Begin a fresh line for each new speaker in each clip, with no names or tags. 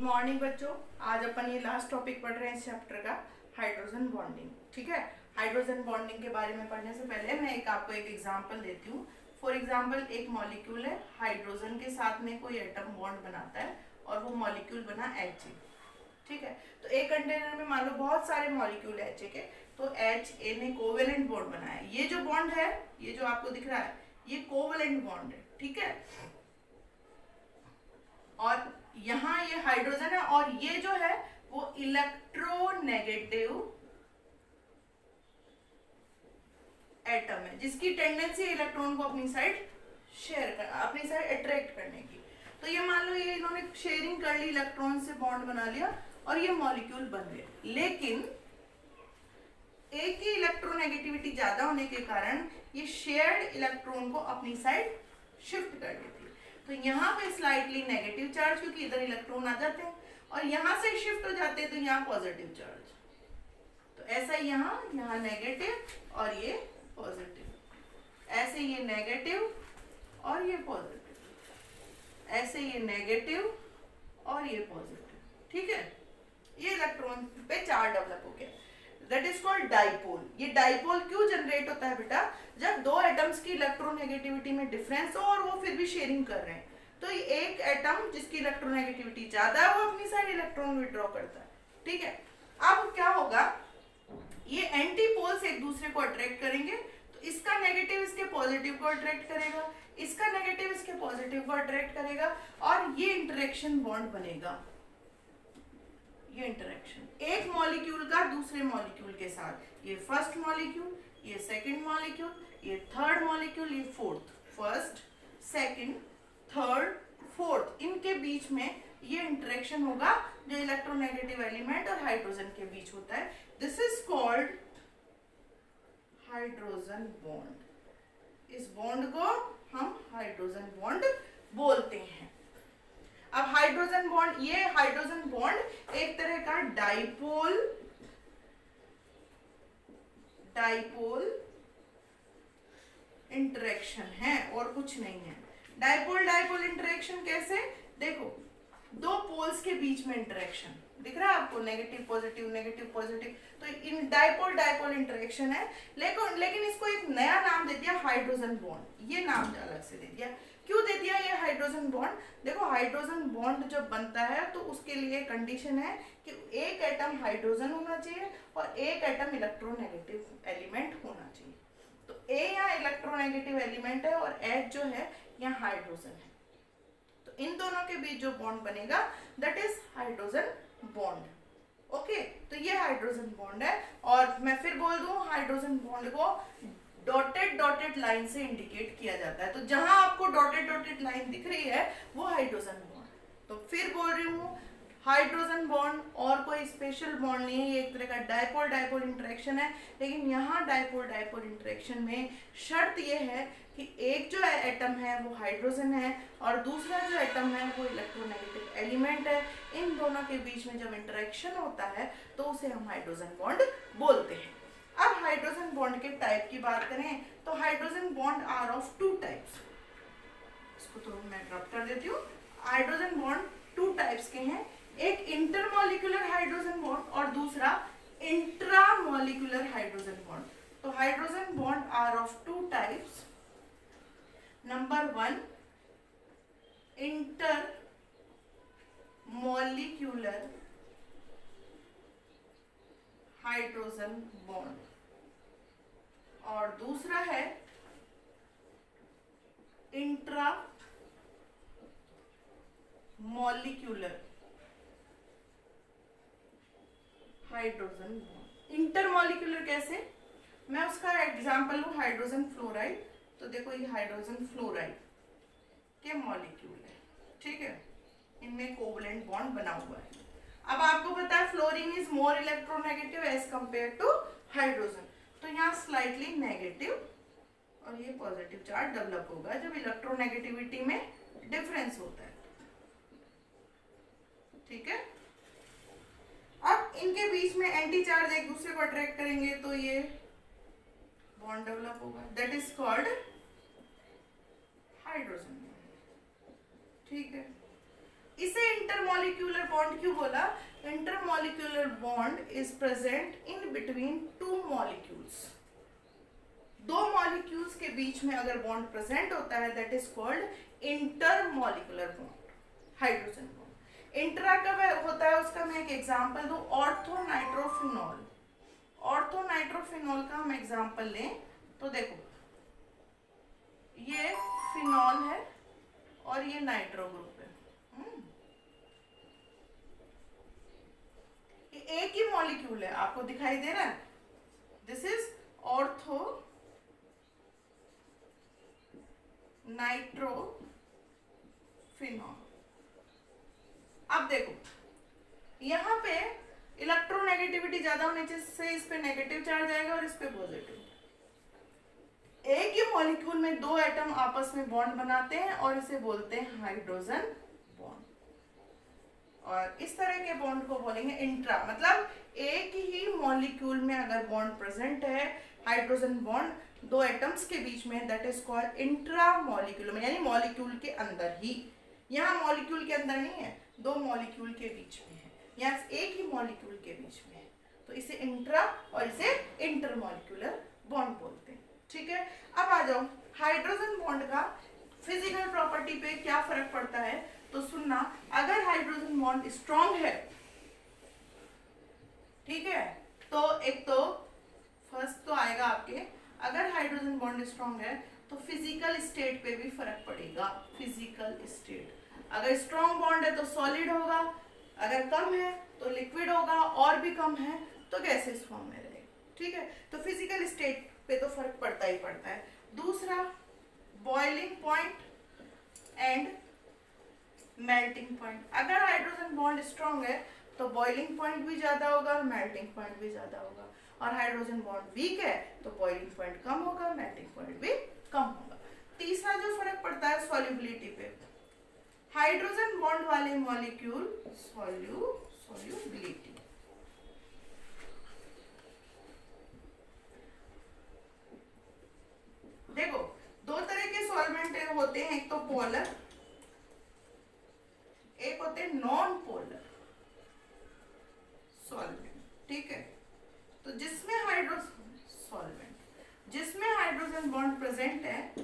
Morning बच्चों, आज अपन ये लास्ट टॉपिक पढ़ रहे हैं इस चैप्टर का, हाइड्रोजन बॉन्डिंग। ठीक है, हाइड्रोजन बॉन्डिंग के बारे में पढ़ने से पहले मैं आपको एक एग्जांपल देती हूँ। फॉर एग्जांपल, एक मॉलिक्यूल है, हाइड्रोजन के साथ में कोई एटम बॉन्ड बनाता है और वो मॉलिक्यूल बना Ha। ठीक है, तो एक कंटेनर में मान लो बहुत सारे मॉलिक्यूल है Ha के, तो Ha ने कोवेलेंट बॉन्ड बनाया। ये जो बॉन्ड है, ये जो आपको दिख रहा है, ये कोवेलेंट बॉन्ड है। ठीक है, और यहाँ ये हाइड्रोजन है और ये जो है वो इलेक्ट्रोनेगेटिव एटम है, जिसकी टेंडेंसी इलेक्ट्रॉन को अपनी साइड शेयर कर, अपनी साइड अट्रैक्ट करने की। तो ये मान लो ये इन्होंने शेयरिंग कर ली, इलेक्ट्रॉन से बॉन्ड बना लिया और ये मॉलिक्यूल बन गए। लेकिन एक ही इलेक्ट्रोनेगेटिविटी ज्यादा होने के कारण ये शेयर्ड इलेक्ट्रॉन को अपनी साइड शिफ्ट कर देती है। तो यहाँ पे स्लाइटली नेगेटिव चार्ज, क्योंकि इधर इलेक्ट्रॉन आ जाते हैं, और यहाँ से शिफ्ट हो जाते हैं तो यहाँ पॉजिटिव चार्ज। तो ऐसा यहाँ नेगेटिव और ये पॉजिटिव, ऐसे ये नेगेटिव और ये पॉजिटिव, ऐसे ये नेगेटिव और ये पॉजिटिव। ठीक है, ये इलेक्ट्रॉन पे चार्ज डेवलप हो गया, दैट इज कॉल्ड डाइपोल। ये डाइपोल क्यों जनरेट होता है बेटा? जब दो एटम्स की इलेक्ट्रोनेगेटिविटी में डिफरेंस हो और वो फिर भी शेयरिंग कर रहे हैं, तो एक एटम जिसकी इलेक्ट्रोनेगेटिविटी ज्यादा है वो अपनी साइड इलेक्ट्रॉन विड्रॉ करता है। ठीक है, अब क्या होगा, ये एंटी पोल्स एक दूसरे को अट्रैक्ट करेंगे, तो इसका नेगेटिव इसके पॉजिटिव को अट्रैक्ट करेगा, इसका नेगेटिव इसके पॉजिटिव को अट्रैक्ट करेगा, और ये इंटरेक्शन बॉन्ड बनेगा। ये इंटरेक्शन एक मॉलिक्यूल का दूसरे मॉलिक्यूल के साथ, ये फर्स्ट मॉलिक्यूल, ये सेकंड मॉलिक्यूल, ये थर्ड मॉलिक्यूल, ये fourth, first second third fourth, इनके बीच में ये इंटरेक्शन होगा जो इलेक्ट्रोनेगेटिव एलिमेंट और हाइड्रोजन के बीच होता है। This is called hydrogen bond. इस बॉन्ड को हम हाइड्रोजन बॉन्ड बोलते हैं। अब हाइड्रोजन बॉन्ड, ये हाइड्रोजन बॉन्ड एक तरह का डाइपोल इंटरेक्शन है और कुछ नहीं है। डाइपोल इंटरेक्शन कैसे? देखो, दो पोल्स के बीच में इंटरेक्शन दिख रहा है आपको, नेगेटिव पॉजिटिव नेगेटिव पॉजिटिव, तो इन डाइपोल इंटरेक्शन है। लेकिन इसको एक नया नाम दे दिया, हाइड्रोजन बॉन्ड। ये नाम अलग से दे दिया। क्यों दे दिया ये हाइड्रोजन बॉन्ड? देखो, हाइड्रोजन बॉन्ड जब बनता है तो उसके लिए कंडीशन है कि एक एटम हाइड्रोजन होना चाहिए और एक एटम इलेक्ट्रोनेगेटिव एलिमेंट होना चाहिए। तो ए यहाँ इलेक्ट्रोनेगेटिव एलिमेंट है और एच जो है यहाँ हाइड्रोजन है। तो इन दोनों के बीच जो बॉन्ड बनेगा that is hydrogen bond. Okay, तो ये हाइड्रोजन बॉन्ड है। और मैं फिर बोल दूं, हाइड्रोजन बॉन्ड को डॉटेड लाइन से इंडिकेट किया जाता है। तो जहां आपको डॉटेड लाइन दिख रही है वो हाइड्रोजन बॉन्ड। तो फिर बोल रही हूँ, हाइड्रोजन बॉन्ड और कोई स्पेशल बॉन्ड नहीं है, ये एक तरह का डाइपोल इंटरेक्शन है। लेकिन यहाँ डाइपोल इंटरेक्शन में शर्त ये है कि एक जो एटम है वो हाइड्रोजन है और दूसरा जो एटम है वो इलेक्ट्रोनेगेटिव एलिमेंट है। इन दोनों के बीच में जब इंटरेक्शन होता है तो उसे हम हाइड्रोजन बॉन्ड बोलते हैं। अब हाइड्रोजन बॉन्ड के टाइप की बात करें तो hydrogen bond are of two types. इसको तो मैं ड्रॉप कर देती हूँ। हाइड्रोजन बॉन्ड टू टाइप्स के हैं, एक इंटरमॉलिक्यूलर हाइड्रोजन बॉन्ड और दूसरा इंट्रामॉलिक्यूलर हाइड्रोजन बॉन्ड। तो hydrogen bond are of two types. Number 1, intermolecular hydrogen bond और दूसरा है intramolecular hydrogen bond. Intermolecular कैसे? मैं उसका एग्जांपल लूं, हाइड्रोजन फ्लोराइड। तो देखो, ये हाइड्रोजन फ्लोराइड के मॉलिक्यूल है। ठीक है, इनमें कोवलेंट बॉन्ड बना हुआ है। अब आपको पता है fluorine is more electronegative as compare to hydrogen. तो यहाँ स्लाइटली नेगेटिव और ये पॉजिटिव चार्ज डेवलप होगा जब इलेक्ट्रोनेगेटिविटी में डिफरेंस होता है। ठीक है, अब इनके बीच में एंटी चार्ज एक दूसरे को अट्रैक्ट करेंगे तो ये बॉन्ड डेवलप होगा, दैट इज कॉल्ड हाइड्रोजन। ठीक है, इसे इंटरमॉलिक्यूलर बॉन्ड क्यों बोला? Intermolecular bond is present in between two molecules. दो मॉलिक्यूल्स के बीच में अगर बॉन्ड प्रेजेंट होता है that is called intermolecular bond, hydrogen bond. Intra कब होता है उसका मैं एक एग्जांपल दूं, ऑर्थोनाइट्रोफिनॉल। ऑर्थोनाइट्रोफिनॉल का हम एग्जांपल लें तो देखो ये फिनॉल है और ये नाइट्रो ग्रुप है। ये एक ही मॉलिक्यूल है, आपको दिखाई दे रहा है? This is ortho nitro phenol. अब देखो यहां पे इलेक्ट्रोनेगेटिविटी ज्यादा होने से इस पे नेगेटिव चार्ज आएगा और इस पे पॉजिटिव। एक ही मॉलिक्यूल में दो एटम आपस में बॉन्ड बनाते हैं और इसे बोलते हैं हाइड्रोजन बॉन्ड। और इस तरह के बॉन्ड को बोलेंगे इंट्रा, मतलब एक ही मॉलिक्यूल में अगर बॉन्ड प्रेजेंट है हाइड्रोजन बॉन्ड दो एटम्स के बीच में, that is called intra molecular, यानी मॉलिक्यूल के अंदर ही। यहाँ मॉलिक्यूल के अंदर नहीं है, दो मॉलिक्यूल के बीच में है, यहाँ एक ही मॉलिक्यूल के बीच में है, तो इसे इंट्रा और इसे इंटरमॉलिक्यूलर बॉन्ड बोलते हैं। ठीक है, अब आ जाओ हाइड्रोजन बॉन्ड का फिजिकल प्रॉपर्टी पे क्या फर्क पड़ता है। तो सुनना, अगर हाइड्रोजन बॉन्ड स्ट्रॉन्ग है, ठीक है, तो एक तो फर्स्ट तो आएगा आपके, अगर हाइड्रोजन बॉन्ड स्ट्रॉन्ग है तो फिजिकल स्टेट पे भी फर्क पड़ेगा। फिजिकल स्टेट, अगर स्ट्रॉन्ग बॉन्ड है तो सॉलिड होगा, अगर कम है तो लिक्विड होगा, और भी कम है तो गैसेस फॉर्म में रहेगा। ठीक है, तो फिजिकल स्टेट पे तो फर्क पड़ता ही पड़ता है। दूसरा boiling point and melting point. अगर हाइड्रोजन बॉन्ड स्ट्रॉन्ग है तो बॉइलिंग पॉइंट भी ज्यादा होगा और मेल्टिंग पॉइंट भी ज्यादा होगा, और हाइड्रोजन बॉन्ड वीक है तो बॉइलिंग पॉइंट कम होगा, मेल्टिंग पॉइंट भी कम होगा। तीसरा जो फर्क पड़ता है सॉल्युबिलिटी पे, हाइड्रोजन बॉन्ड वाले मॉलिक्यूल सॉल्युबिलिटी, देखो दो तरह के सॉल्वेंट होते हैं, एक तो पोलर, एक होते हैं नॉन पोलर सॉल्वेंट। ठीक है, तो जिसमें हाइड्रोजन बॉन्ड प्रेजेंट है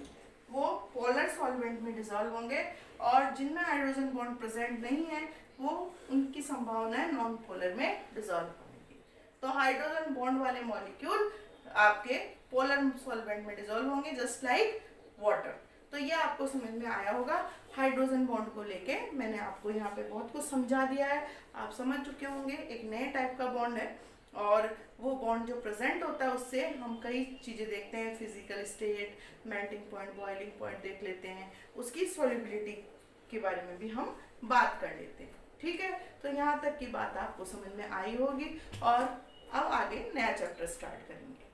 वो पोलर सॉल्वेंट में डिसॉल्व होंगे, और जिनमें हाइड्रोजन बॉन्ड प्रेजेंट नहीं है वो उनकी संभावना है नॉन पोलर में डिसॉल्व होने की। तो हाइड्रोजन बॉन्ड वाले मॉलिक्यूल आपके पोलर सॉल्वेंट में डिसॉल्व होंगे जस्ट लाइक वाटर। तो ये आपको समझ में आया होगा। हाइड्रोजन बॉन्ड को लेके मैंने आपको यहाँ पे बहुत कुछ समझा दिया है, आप समझ चुके होंगे। एक नए टाइप का बॉन्ड है, और वो बॉन्ड जो प्रेजेंट होता है उससे हम कई चीज़ें देखते हैं, physical state, melting point, boiling point देख लेते हैं, उसकी सॉल्युबिलिटी के बारे में भी हम बात कर लेते हैं। ठीक है, तो यहाँ तक की बात आपको समझ में आई होगी, और अब आगे नया चैप्टर स्टार्ट करेंगे।